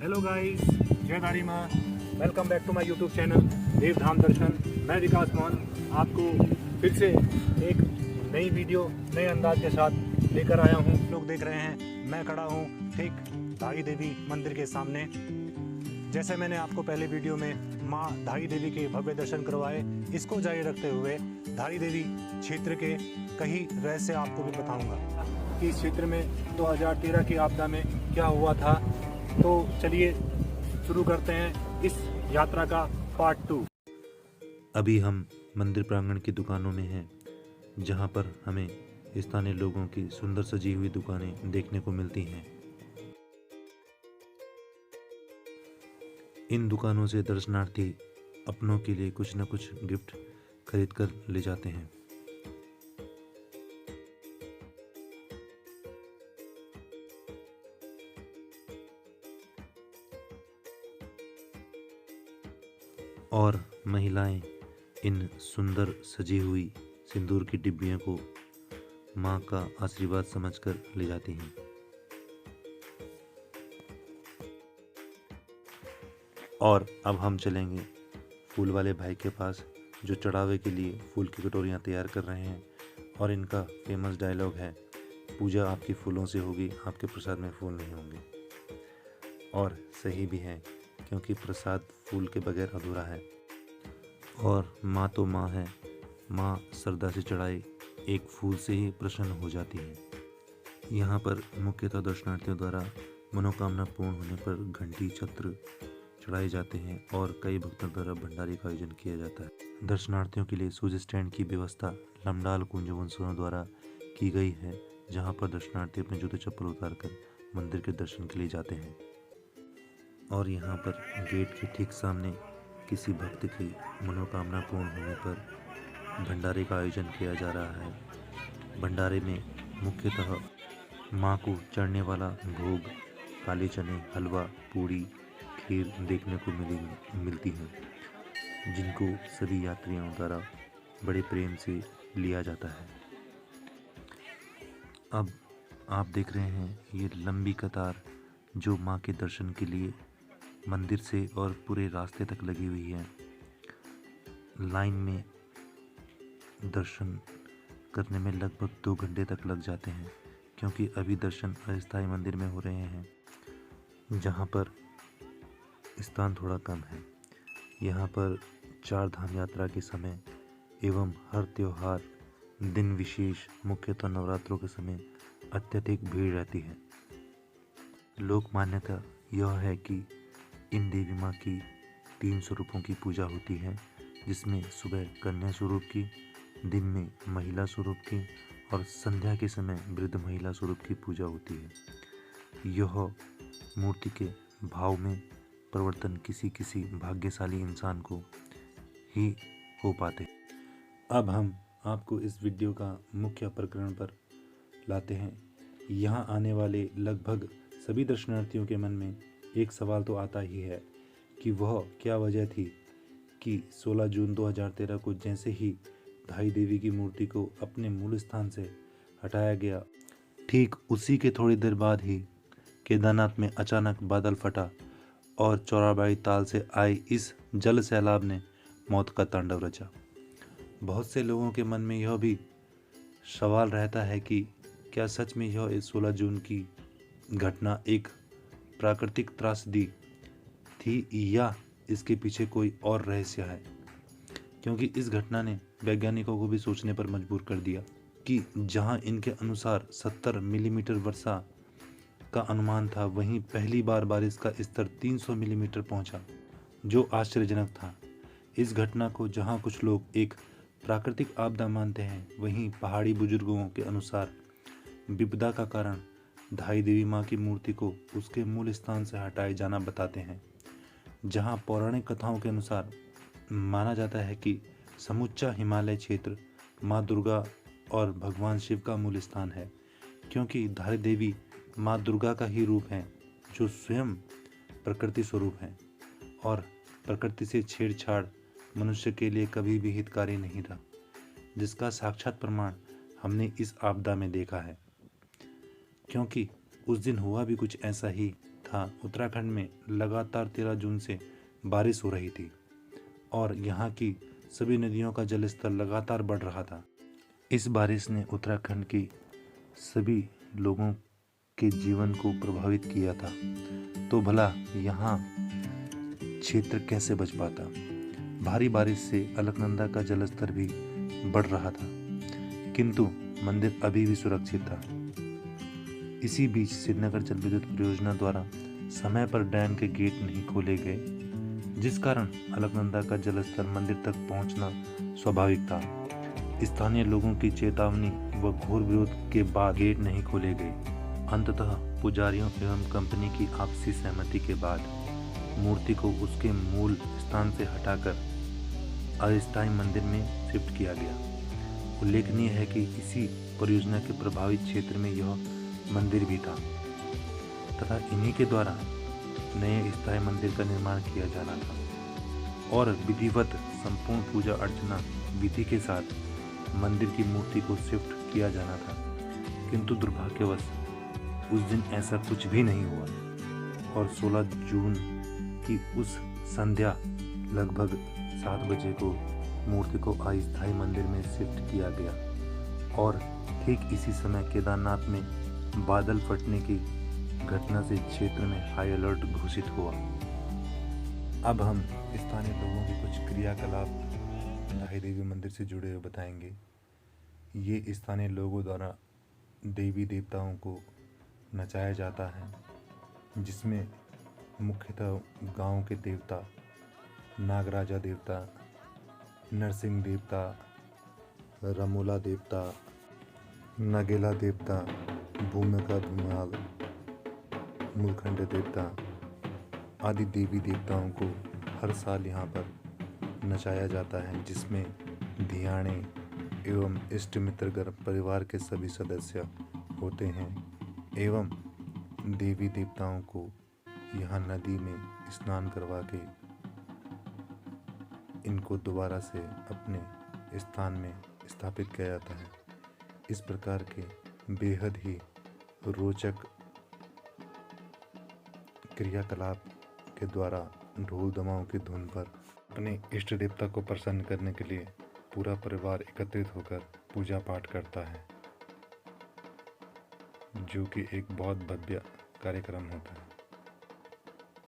Hello guys, जय दारी माँ। Welcome back to my YouTube channel Devdham Darshan. मैं विकास मान आपको फिर से एक नई वीडियो नए अंदाज के साथ लेकर आया हूँ। लोग देख रहे हैं मैं खड़ा हूँ ठीक धाई देवी मंदिर के सामने। जैसे मैंने आपको पहले वीडियो में माँ धाई देवी के भव्य दर्शन करवाए, इसको जारी रखते हुए धाई देवी क्षेत्र के कई रहस्य आपको भी बताऊंगा कि इस क्षेत्र में 2013 की आपदा में क्या हुआ था। तो चलिए शुरू करते हैं इस यात्रा का पार्ट 2। अभी हम मंदिर प्रांगण की दुकानों में हैं, जहां पर हमें स्थानीय लोगों की सुंदर सजी हुई दुकानें देखने को मिलती हैं। इन दुकानों से दर्शनार्थी अपनों के लिए कुछ न कुछ गिफ्ट खरीद कर ले जाते हैं। और महिलाएं इन सुंदर सजी हुई सिंदूर की डिब्बियों को माँ का आशीर्वाद समझकर ले जाती हैं। और अब हम चलेंगे फूल वाले भाई के पास, जो चढ़ावे के लिए फूल की कटोरियाँ तैयार कर रहे हैं। और इनका फेमस डायलॉग है, पूजा आपकी फूलों से होगी, आपके प्रसाद में फूल नहीं होंगे। और सही भी है, क्योंकि प्रसाद फूल के बगैर अधूरा है। और माँ तो माँ है, माँ श्रद्धा से चढ़ाई एक फूल से ही प्रसन्न हो जाती है। यहाँ पर मुख्यतः दर्शनार्थियों द्वारा मनोकामना पूर्ण होने पर घंटी छत्र चढ़ाए जाते हैं और कई भक्तों द्वारा भंडारे का आयोजन किया जाता है। दर्शनार्थियों के लिए सूर्य स्टैंड की व्यवस्था लमडाल कुंजवंशियों द्वारा की गई है, जहाँ पर दर्शनार्थी अपने जूते चप्पल उतारकर मंदिर के दर्शन के लिए जाते हैं। और यहाँ पर गेट के ठीक सामने किसी भक्त की मनोकामना पूर्ण होने पर भंडारे का आयोजन किया जा रहा है। भंडारे में मुख्यतः माँ को चढ़ने वाला भोग, काले चने, हलवा, पूड़ी, खीर देखने को मिलती है, जिनको सभी यात्रियों द्वारा बड़े प्रेम से लिया जाता है। अब आप देख रहे हैं ये लंबी कतार जो माँ के दर्शन के लिए मंदिर से और पूरे रास्ते तक लगी हुई है। लाइन में दर्शन करने में लगभग 2 घंटे तक लग जाते हैं, क्योंकि अभी दर्शन अस्थाई मंदिर में हो रहे हैं, जहाँ पर स्थान थोड़ा कम है। यहाँ पर 4 धाम यात्रा के समय एवं हर त्योहार, दिन विशेष, मुख्यतः नवरात्रों के समय अत्यधिक भीड़ रहती है। लोक मान्यता यह है कि इन देवी माँ की 3 स्वरूपों की पूजा होती है, जिसमें सुबह कन्या स्वरूप की, दिन में महिला स्वरूप की और संध्या के समय वृद्ध महिला स्वरूप की पूजा होती है। यह मूर्ति के भाव में परिवर्तन किसी किसी भाग्यशाली इंसान को ही हो पाते। अब हम आपको इस वीडियो का मुख्य प्रकरण पर लाते हैं। यहाँ आने वाले लगभग सभी दर्शनार्थियों के मन में एक सवाल तो आता ही है कि वह क्या वजह थी कि 16 जून 2013 को जैसे ही धाई देवी की मूर्ति को अपने मूल स्थान से हटाया गया, ठीक उसी के थोड़ी देर बाद ही केदारनाथ में अचानक बादल फटा और चौराबाड़ी ताल से आई इस जल सैलाब ने मौत का तांडव रचा। बहुत से लोगों के मन में यह भी सवाल रहता है कि क्या सच में यह 16 जून की घटना एक प्राकृतिक त्रासदी थी या इसके पीछे कोई और रहस्य है। क्योंकि इस घटना ने वैज्ञानिकों को भी सोचने पर मजबूर कर दिया कि जहां इनके अनुसार 70 मिलीमीटर वर्षा का अनुमान था, वहीं पहली बार बारिश का स्तर 300 मिलीमीटर पहुंचा, जो आश्चर्यजनक था। इस घटना को जहां कुछ लोग एक प्राकृतिक आपदा मानते हैं, वहीं पहाड़ी बुजुर्गों के अनुसार विपदा का कारण धाई देवी माँ की मूर्ति को उसके मूल स्थान से हटाए जाना बताते हैं। जहां पौराणिक कथाओं के अनुसार माना जाता है कि समूचा हिमालय क्षेत्र माँ दुर्गा और भगवान शिव का मूल स्थान है, क्योंकि धाई देवी माँ दुर्गा का ही रूप है, जो स्वयं प्रकृति स्वरूप है और प्रकृति से छेड़छाड़ मनुष्य के लिए कभी भी हितकारी नहीं था, जिसका साक्षात प्रमाण हमने इस आपदा में देखा है। क्योंकि उस दिन हुआ भी कुछ ऐसा ही था, उत्तराखंड में लगातार 13 जून से बारिश हो रही थी और यहाँ की सभी नदियों का जलस्तर लगातार बढ़ रहा था। इस बारिश ने उत्तराखंड की सभी लोगों के जीवन को प्रभावित किया था, तो भला यहाँ क्षेत्र कैसे बच पाता। भारी बारिश से अलकनंदा का जलस्तर भी बढ़ रहा था, किंतु मंदिर अभी भी सुरक्षित था। इसी बीच श्रीनगर जल विद्युत परियोजना द्वारा समय पर डैम के गेट नहीं खोले गए, जिस कारण अलकनंदा का जलस्तर मंदिर तक पहुंचना स्वाभाविक था। स्थानीय लोगों की चेतावनी व घोर विरोध के बाद गेट नहीं खोले गए। अंततः पुजारियों एवं कंपनी की आपसी सहमति के बाद मूर्ति को उसके मूल स्थान से हटाकर अस्थायी मंदिर में शिफ्ट किया गया। उल्लेखनीय है कि इसी परियोजना के प्रभावित क्षेत्र में यह मंदिर भी था तथा इन्हीं के द्वारा नए स्थायी मंदिर का निर्माण किया जाना था और विधिवत संपूर्ण पूजा अर्चना विधि के साथ मंदिर की मूर्ति को शिफ्ट किया जाना था। किंतु दुर्भाग्यवश उस दिन ऐसा कुछ भी नहीं हुआ और 16 जून की उस संध्या लगभग 7 बजे को मूर्ति को अस्थायी मंदिर में शिफ्ट किया गया और ठीक इसी समय केदारनाथ में बादल फटने की घटना से क्षेत्र में हाई अलर्ट घोषित हुआ। अब हम स्थानीय लोगों के कुछ क्रियाकलाप लाही देवी मंदिर से जुड़े हुए बताएंगे। ये स्थानीय लोगों द्वारा देवी देवताओं को नचाया जाता है, जिसमें मुख्यतः गांव के देवता नागराजा देवता, नरसिंह देवता, रमोला देवता, नगेला देवता, भूमिका धुमाल, मूलखंड देवता आदि देवी देवताओं को हर साल यहाँ पर नचाया जाता है, जिसमें धियाणे एवं इष्ट मित्र गर्भ परिवार के सभी सदस्य होते हैं एवं देवी देवताओं को यहाँ नदी में स्नान करवा के इनको दोबारा से अपने स्थान में स्थापित किया जाता है। इस प्रकार के बेहद ही रोचक क्रियाकलाप के द्वारा ढोल दमाओं की धुन पर अपने इष्ट देवता को प्रसन्न करने के लिए पूरा परिवार एकत्रित होकर पूजा पाठ करता है, जो कि एक बहुत भव्य कार्यक्रम होता है।